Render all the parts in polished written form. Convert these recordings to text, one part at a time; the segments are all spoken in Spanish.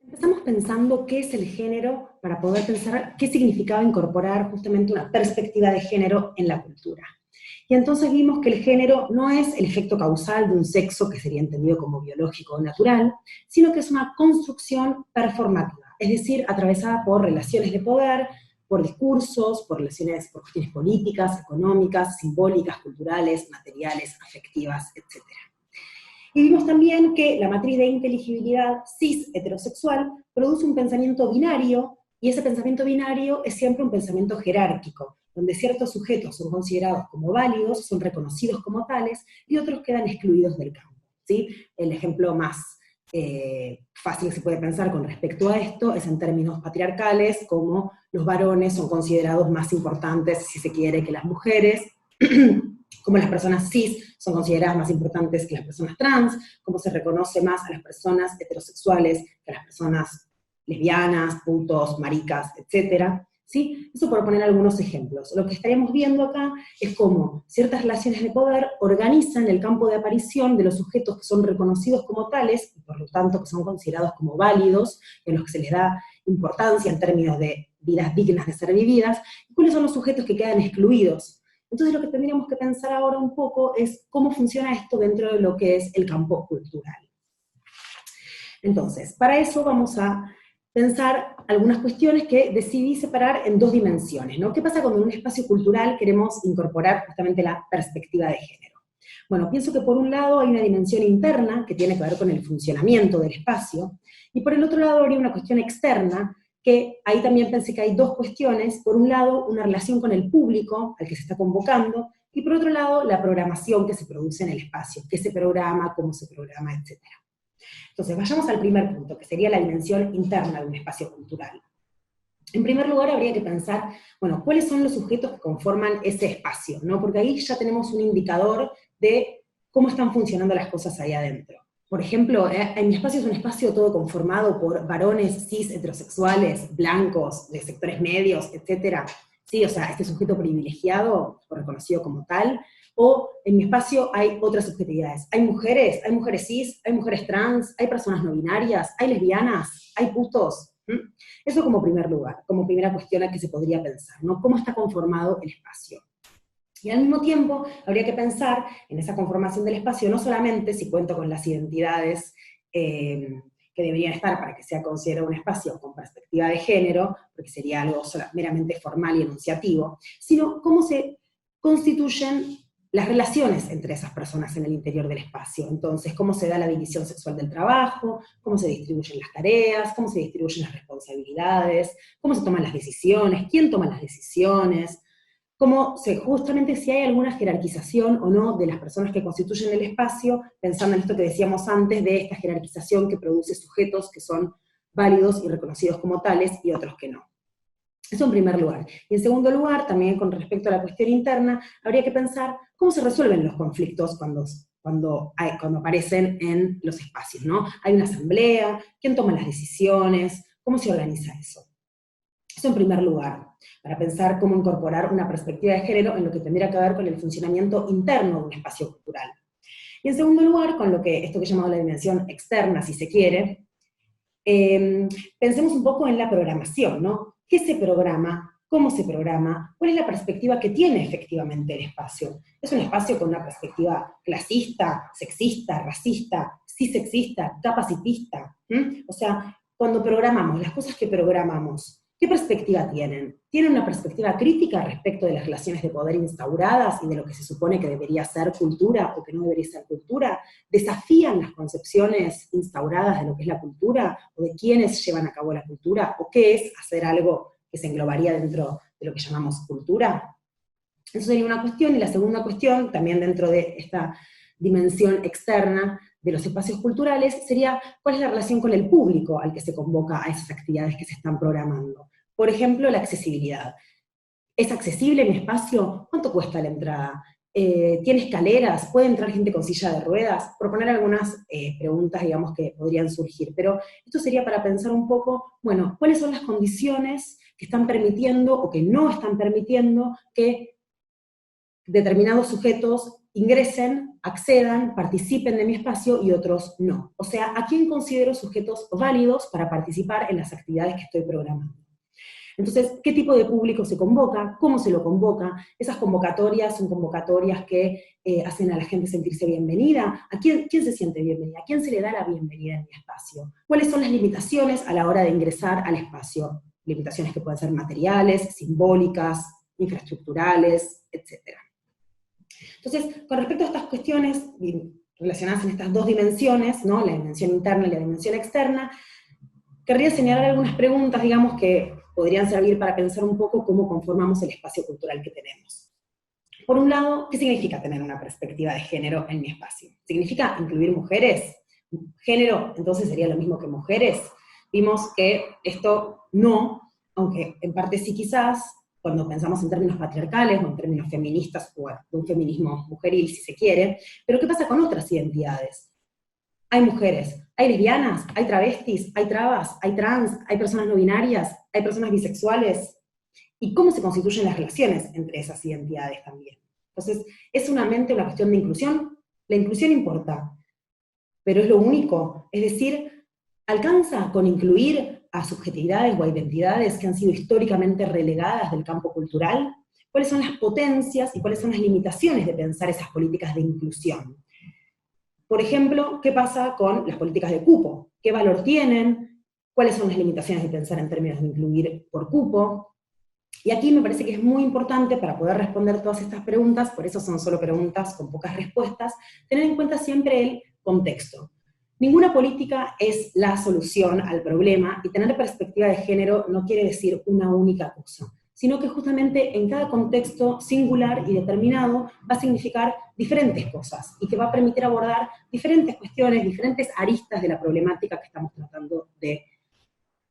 Empezamos pensando qué es el género para poder pensar qué significaba incorporar justamente una perspectiva de género en la cultura. Y entonces vimos que el género no es el efecto causal de un sexo que sería entendido como biológico o natural, sino que es una construcción performativa, es decir, atravesada por relaciones de poder, por discursos, por relaciones, por cuestiones políticas, económicas, simbólicas, culturales, materiales, afectivas, etc. Y vimos también que la matriz de inteligibilidad cis heterosexual produce un pensamiento binario, y ese pensamiento binario es siempre un pensamiento jerárquico, donde ciertos sujetos son considerados como válidos, son reconocidos como tales, y otros quedan excluidos del campo, ¿sí? El ejemplo más fácil que se puede pensar con respecto a esto es en términos patriarcales, como los varones son considerados más importantes, si se quiere, que las mujeres, como las personas cis son consideradas más importantes que las personas trans, como se reconoce más a las personas heterosexuales que a las personas lesbianas, putos, maricas, etc. ¿Sí? Eso por poner algunos ejemplos. Lo que estaríamos viendo acá es cómo ciertas relaciones de poder organizan el campo de aparición de los sujetos que son reconocidos como tales, y por lo tanto que son considerados como válidos, en los que se les da importancia en términos de vidas dignas de ser vividas, y cuáles son los sujetos que quedan excluidos. Entonces lo que tendríamos que pensar ahora un poco es cómo funciona esto dentro de lo que es el campo cultural. Entonces, para eso vamos a pensar algunas cuestiones que decidí separar en dos dimensiones, ¿no? ¿Qué pasa cuando en un espacio cultural queremos incorporar justamente la perspectiva de género? Bueno, pienso que por un lado hay una dimensión interna que tiene que ver con el funcionamiento del espacio, y por el otro lado habría una cuestión externa que ahí también pensé que hay dos cuestiones. Por un lado, una relación con el público al que se está convocando, y por otro lado, la programación que se produce en el espacio, qué se programa, cómo se programa, etc. Entonces, vayamos al primer punto, que sería la dimensión interna de un espacio cultural. En primer lugar, habría que pensar, bueno, ¿cuáles son los sujetos que conforman ese espacio? ¿No? Porque ahí ya tenemos un indicador de cómo están funcionando las cosas ahí adentro. Por ejemplo, en mi espacio es un espacio todo conformado por varones cis, heterosexuales, blancos, de sectores medios, etc. Sí, o sea, este sujeto privilegiado, o reconocido como tal, o en mi espacio hay otras subjetividades. Hay mujeres cis, hay mujeres trans, hay personas no binarias, hay lesbianas, hay putos. Eso como primer lugar, como primera cuestión a que se podría pensar, ¿no? ¿Cómo está conformado el espacio? Y al mismo tiempo, habría que pensar en esa conformación del espacio, no solamente si cuento con las identidades que deberían estar para que sea considerado un espacio con perspectiva de género, porque sería algo meramente formal y enunciativo, sino cómo se constituyen las relaciones entre esas personas en el interior del espacio. Entonces, cómo se da la división sexual del trabajo, cómo se distribuyen las tareas, cómo se distribuyen las responsabilidades, cómo se toman las decisiones, quién toma las decisiones, justamente si hay alguna jerarquización o no de las personas que constituyen el espacio, pensando en esto que decíamos antes de esta jerarquización que produce sujetos que son válidos y reconocidos como tales y otros que no. Eso en primer lugar. Y en segundo lugar, también con respecto a la cuestión interna, habría que pensar cómo se resuelven los conflictos cuando aparecen en los espacios, ¿no? Hay una asamblea, quién toma las decisiones, cómo se organiza eso. Eso en primer lugar, para pensar cómo incorporar una perspectiva de género en lo que tendría que ver con el funcionamiento interno de un espacio cultural. Y en segundo lugar, con esto que he llamado la dimensión externa, si se quiere, pensemos un poco en la programación, ¿no? ¿Qué se programa? ¿Cómo se programa? ¿Cuál es la perspectiva que tiene efectivamente el espacio? ¿Es un espacio con una perspectiva clasista, sexista, racista, cisexista, capacitista? O sea, cuando programamos, las cosas que programamos, ¿qué perspectiva tienen? ¿Tienen una perspectiva crítica respecto de las relaciones de poder instauradas y de lo que se supone que debería ser cultura o que no debería ser cultura? ¿Desafían las concepciones instauradas de lo que es la cultura o de quiénes llevan a cabo la cultura? ¿O qué es hacer algo que se englobaría dentro de lo que llamamos cultura? Eso sería una cuestión, y la segunda cuestión, también dentro de esta dimensión externa de los espacios culturales, sería cuál es la relación con el público al que se convoca a esas actividades que se están programando. Por ejemplo, la accesibilidad. ¿Es accesible mi espacio? ¿Cuánto cuesta la entrada? ¿Tiene escaleras? ¿Puede entrar gente con silla de ruedas? Proponer algunas preguntas, digamos, que podrían surgir. Pero esto sería para pensar un poco, bueno, ¿cuáles son las condiciones que están permitiendo o que no están permitiendo que determinados sujetos ingresen, accedan, participen de mi espacio y otros no. O sea, ¿a quién considero sujetos válidos para participar en las actividades que estoy programando? Entonces, ¿qué tipo de público se convoca? ¿Cómo se lo convoca? Esas convocatorias son convocatorias que hacen a la gente sentirse bienvenida. ¿A quién se siente bienvenida? ¿A quién se le da la bienvenida en mi espacio? ¿Cuáles son las limitaciones a la hora de ingresar al espacio? Limitaciones que pueden ser materiales, simbólicas, infraestructurales, etc. Entonces, con respecto a estas cuestiones relacionadas en estas dos dimensiones, ¿no? La dimensión interna y la dimensión externa, querría señalar algunas preguntas, digamos, que podrían servir para pensar un poco cómo conformamos el espacio cultural que tenemos. Por un lado, ¿qué significa tener una perspectiva de género en mi espacio? ¿Significa incluir mujeres? ¿Género entonces sería lo mismo que mujeres? Vimos que esto no, aunque en parte sí quizás, cuando pensamos en términos patriarcales o en términos feministas, o de un feminismo mujeril si se quiere, pero ¿qué pasa con otras identidades? Hay mujeres, hay lesbianas, hay travestis, hay trabas, hay trans, hay personas no binarias, hay personas bisexuales. ¿Y cómo se constituyen las relaciones entre esas identidades también? Entonces, ¿es una cuestión de inclusión? La inclusión importa, pero es lo único. Es decir, ¿alcanza con incluir a subjetividades o a identidades que han sido históricamente relegadas del campo cultural? ¿Cuáles son las potencias y cuáles son las limitaciones de pensar esas políticas de inclusión? Por ejemplo, ¿qué pasa con las políticas de cupo? ¿Qué valor tienen? ¿Cuáles son las limitaciones de pensar en términos de incluir por cupo? Y aquí me parece que es muy importante para poder responder todas estas preguntas, por eso son solo preguntas con pocas respuestas, tener en cuenta siempre el contexto. Ninguna política es la solución al problema, y tener perspectiva de género no quiere decir una única cosa, sino que justamente en cada contexto singular y determinado va a significar diferentes cosas, y que va a permitir abordar diferentes cuestiones, diferentes aristas de la problemática que estamos tratando de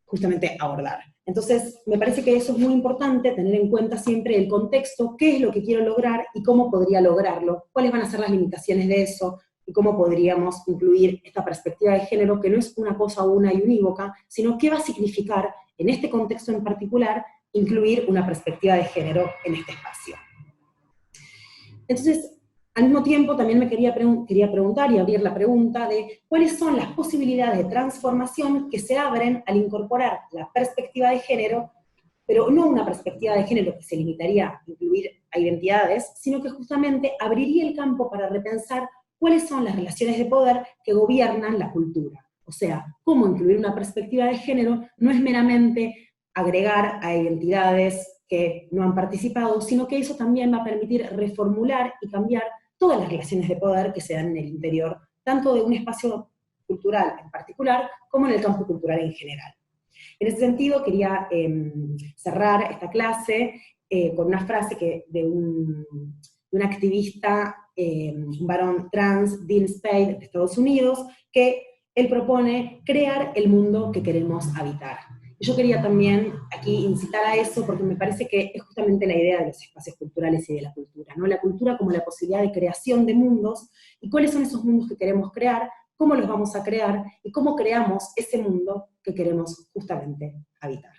justamente abordar. Entonces, me parece que eso es muy importante, tener en cuenta siempre el contexto, qué es lo que quiero lograr y cómo podría lograrlo, cuáles van a ser las limitaciones de eso, y cómo podríamos incluir esta perspectiva de género, que no es una cosa una y unívoca, sino qué va a significar, en este contexto en particular, incluir una perspectiva de género en este espacio. Entonces, al mismo tiempo, también me quería preguntar y abrir la pregunta de cuáles son las posibilidades de transformación que se abren al incorporar la perspectiva de género, pero no una perspectiva de género que se limitaría a incluir a identidades, sino que justamente abriría el campo para repensar cuáles son las relaciones de poder que gobiernan la cultura. O sea, cómo incluir una perspectiva de género no es meramente agregar a identidades que no han participado, sino que eso también va a permitir reformular y cambiar todas las relaciones de poder que se dan en el interior, tanto de un espacio cultural en particular, como en el campo cultural en general. En ese sentido, quería cerrar esta clase con una frase de un activista, un varón trans, Dean Spade, de Estados Unidos, que él propone crear el mundo que queremos habitar. Y yo quería también aquí incitar a eso, porque me parece que es justamente la idea de los espacios culturales y de la cultura, ¿no? La cultura como la posibilidad de creación de mundos, y cuáles son esos mundos que queremos crear, cómo los vamos a crear, y cómo creamos ese mundo que queremos justamente habitar.